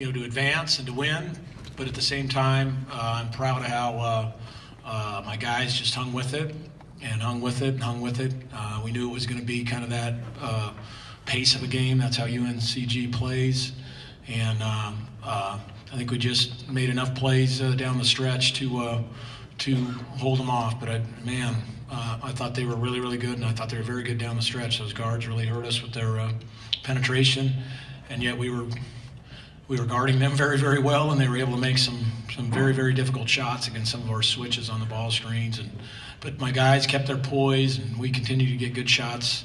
to advance and to win, but at the same time, I'm proud of how my guys just hung with it and hung with it and hung with it. We knew it was going to be kind of that pace of a game. That's how UNCG plays, and I think we just made enough plays down the stretch to hold them off. But I thought they were really, really good, and I thought they were very good down the stretch. Those guards really hurt us with their penetration, and yet we were guarding them very, very well, and they were able to make some very, very difficult shots against some of our switches on the ball screens. But my guys kept their poise, and we continued to get good shots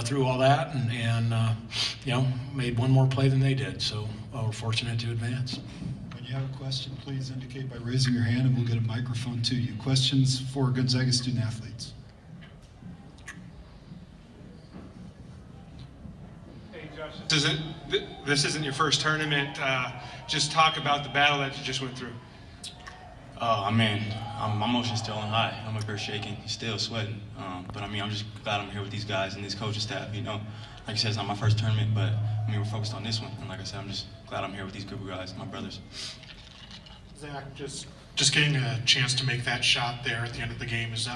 through all that, and made one more play than they did. So we're fortunate to advance. When you have a question, please indicate by raising your hand, and we'll get a microphone to you. Questions for Gonzaga student athletes? This isn't your first tournament. Just talk about the battle that you just went through. My emotion's still on high. I'm up here shaking, still sweating. But I'm just glad I'm here with these guys and this coaching staff. Like I said, it's not my first tournament, but we're focused on this one. And like I said, I'm just glad I'm here with these group of guys, my brothers. Zach, just getting a chance to make that shot there at the end of the game, is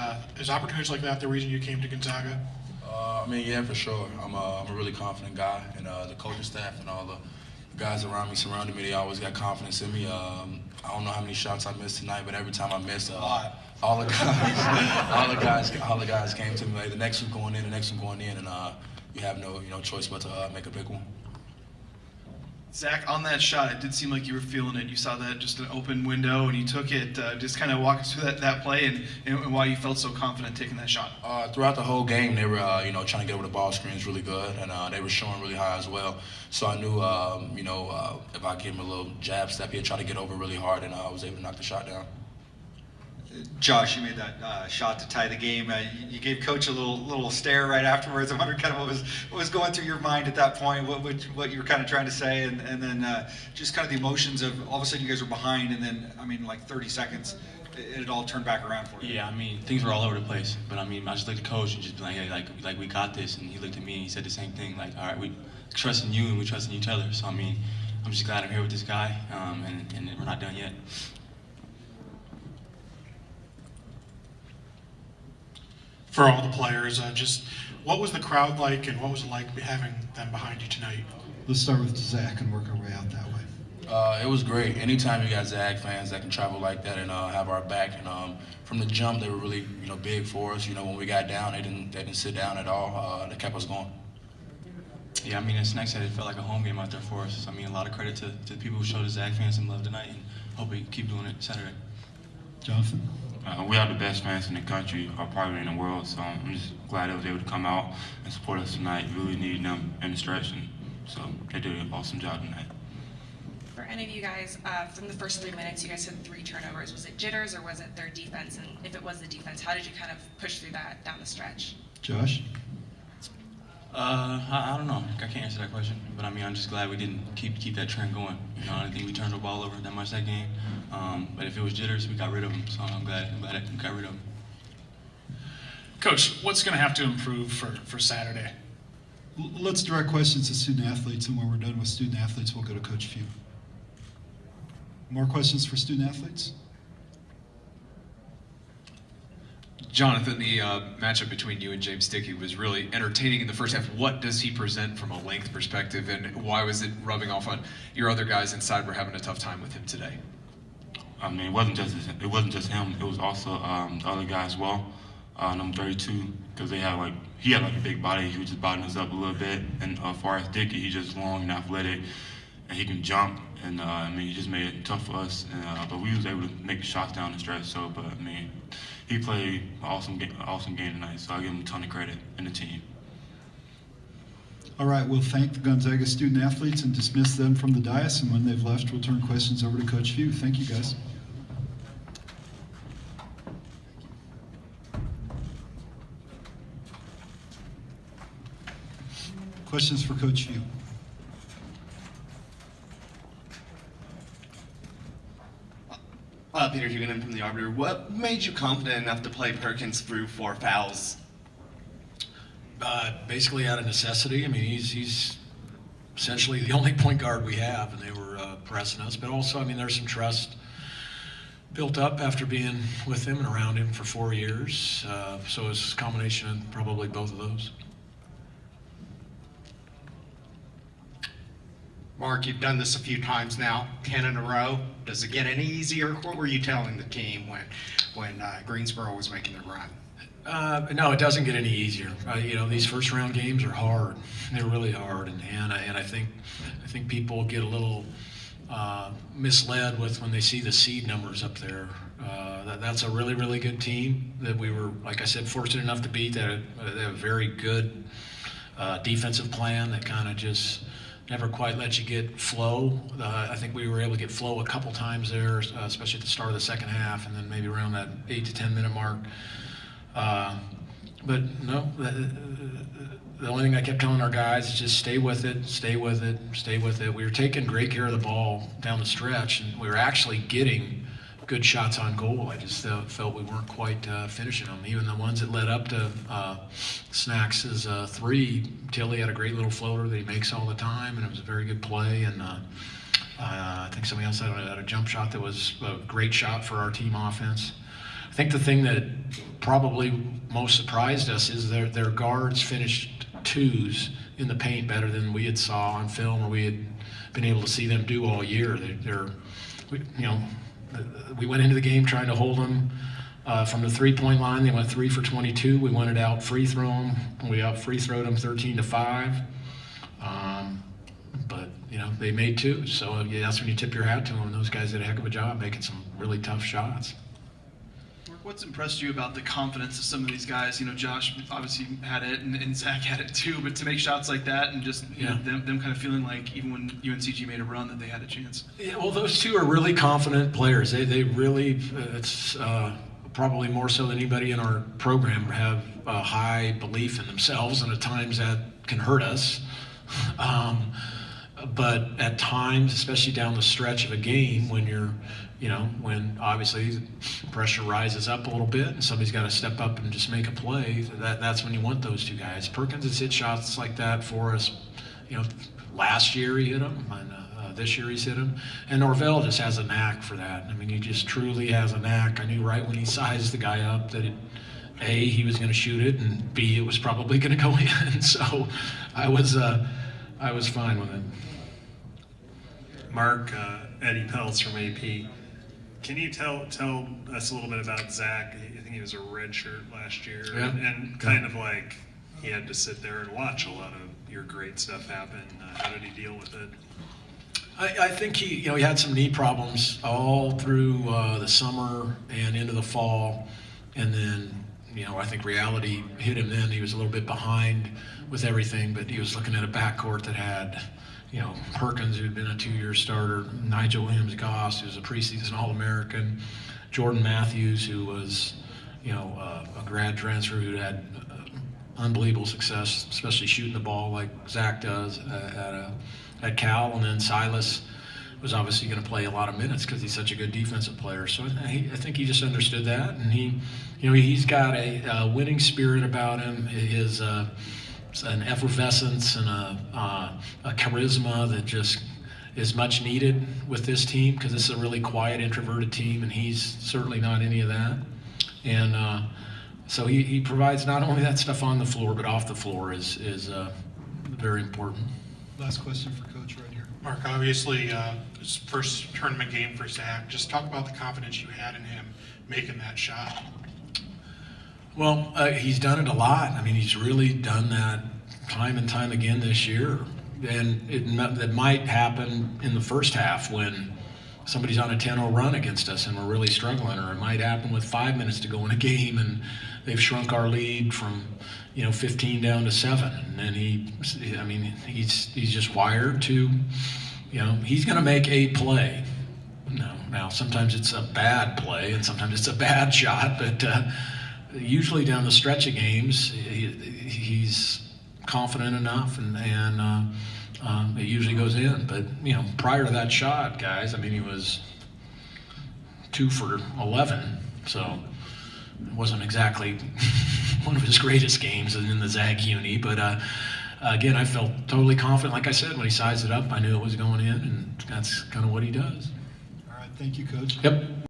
opportunities like that the reason you came to Gonzaga? Yeah, for sure. I'm a really confident guy, and the coaching staff and all the guys around me, surrounding me, they always got confidence in me. I don't know how many shots I missed tonight, but every time I missed, all the guys came to me like, the next one going in, and you have no choice but to make a big one. Zach, on that shot, it did seem like you were feeling it. You saw that just an open window, and you took it. Just kind of walk us through that play and why you felt so confident taking that shot. Throughout the whole game, they were trying to get over the ball screens really good, and they were showing really high as well. So I knew if I give them a little jab step here, try to get over really hard, and I was able to knock the shot down. Josh, you made that shot to tie the game. You gave Coach a little stare right afterwards. I wondered kind of what was going through your mind at that point, what you were kind of trying to say, and then just kind of the emotions of all of a sudden you guys were behind, and then like 30 seconds, it all turned back around for you. Yeah, things were all over the place, but I just looked at Coach and just be like, hey, like we got this, and he looked at me and he said the same thing, like, all right, we trusting you and we trusting each other. So I'm just glad I'm here with this guy, and we're not done yet. For all the players, just what was the crowd like, and what was it like having them behind you tonight? Let's start with Zach and work our way out that way. It was great. Anytime you got Zag fans that can travel like that and have our back, and from the jump they were really big for us. When we got down, they didn't sit down at all. They kept us going. Yeah, as Snake said, it felt like a home game out there for us. A lot of credit to the people who showed the Zag fans some love tonight, and hope we keep doing it Saturday. Jonathan? We are the best fans in the country, or probably in the world, so I'm just glad they was able to come out and support us tonight. Really needed them in the stretch, and so they did an awesome job tonight. For any of you guys, from the first 3 minutes, you guys had 3 turnovers. Was it jitters, or was it their defense? And if it was the defense, how did you kind of push through that down the stretch? Josh? I don't know. I can't answer that question, but I'm just glad we didn't keep that trend going. I don't think we turned the ball over that much that game. But if it was jitters, we got rid of them. So I'm glad we got rid of them. Coach, what's going to have to improve for Saturday? Let's direct questions to student athletes, and when we're done with student athletes, we'll go to Coach Few. More questions for student athletes? Jonathan, the matchup between you and James Dickey was really entertaining in the first half. What does he present from a length perspective, and why was it rubbing off on your other guys inside? We're having a tough time with him today. It wasn't just him. It was also the other guy as well, number 32, because he had a big body. He was just bodying us up a little bit. And as far as Dickey, he's just long and athletic, and he can jump. And he just made it tough for us. But we was able to make shots down the stretch. So, but he played an awesome game tonight. So I give him a ton of credit and the team. All right, we'll thank the Gonzaga student athletes and dismiss them from the dais. And when they've left, we'll turn questions over to Coach Few. Thank you, guys. Questions for Coach Few? Peter Hugonin from the Arbiter. What made you confident enough to play Perkins through 4 fouls? Basically out of necessity. He's essentially the only point guard we have, and they were pressing us. But also, I mean, there's some trust built up after being with him and around him for 4 years. So it's a combination of probably both of those. Mark, you've done this a few times now, 10 in a row. Does it get any easier? What were you telling the team when Greensboro was making their run? No, it doesn't get any easier. You know, these first round games are hard. They're really hard, and I think people get a little misled with when they see the seed numbers up there. That's a really, really good team that we were, like I said, fortunate enough to beat. They have a very good defensive plan that kind of just never quite let you get flow. I think we were able to get flow a couple times there, especially at the start of the second half, and then maybe around that 8 to 10 minute mark. But no, the only thing I kept telling our guys is just stay with it, stay with it, stay with it. We were taking great care of the ball down the stretch, and we were actually getting good shots on goal. I just felt we weren't quite finishing them. Even the ones that led up to Snacks' three, Tilly had a great little floater that he makes all the time, and it was a very good play. And I think somebody else had a jump shot that was a great shot for our team offense. I think the thing that probably most surprised us is their guards finished twos in the paint better than we had saw on film or we had been able to see them do all year. We went into the game trying to hold them from the three-point line. They went 3 for 22. We wanted to out free throw them. We out free throwed them 13-5. But they made two. So that's when you tip your hat to them. Those guys did a heck of a job making some really tough shots. What's impressed you about the confidence of some of these guys? Josh obviously had it, and Zach had it too. But to make shots like that, and just them kind of feeling like even when UNCG made a run, that they had a chance. Yeah, well, those two are really confident players. They really, it's probably more so than anybody in our program, have a high belief in themselves, and at times that can hurt us. But at times, especially down the stretch of a game, when you're when obviously pressure rises up a little bit and somebody's got to step up and just make a play, that's when you want those two guys. Perkins has hit shots like that for us. Last year he hit them, and this year he's hit them. And Norvell just has a knack for that. I mean, he just truly has a knack. I knew right when he sized the guy up that A, he was going to shoot it, and B, it was probably going to go in. So I was fine with it. Mark, Eddie Peltz from AP. Can you tell us a little bit about Zach? I think he was a redshirt last year, and kind of like he had to sit there and watch a lot of your great stuff happen. How did he deal with it? I think he had some knee problems all through the summer and into the fall, and then I think reality hit him then. He was a little bit behind with everything, but he was looking at a backcourt that had Perkins, who had been a 2-year starter, Nigel Williams-Goss, who was a preseason All-American, Jordan Matthews, who was, a grad transfer who had unbelievable success, especially shooting the ball like Zach does at Cal, and then Silas was obviously going to play a lot of minutes because he's such a good defensive player. So I think he just understood that, and he's got a winning spirit about him. His an effervescence and a charisma that just is much needed with this team, because this is a really quiet, introverted team, and he's certainly not any of that. And so he provides not only that stuff on the floor, but off the floor is very important. Last question for Coach right here. Mark, obviously, his first tournament game for Zach. Just talk about the confidence you had in him making that shot. Well, he's done it a lot. I mean, he's really done that time and time again this year. And it might happen in the first half when somebody's on a 10-0 run against us and we're really struggling, or it might happen with 5 minutes to go in a game and they've shrunk our lead from 15 down to 7. And he's just wired to, he's going to make a play. Now sometimes it's a bad play and sometimes it's a bad shot, but usually down the stretch of games, he's confident enough, and it usually goes in. But prior to that shot, guys, he was 2 for 11, so it wasn't exactly one of his greatest games in the Zag Uni. But again, I felt totally confident. Like I said, when he sized it up, I knew it was going in, and that's kind of what he does. All right, thank you, Coach. Yep.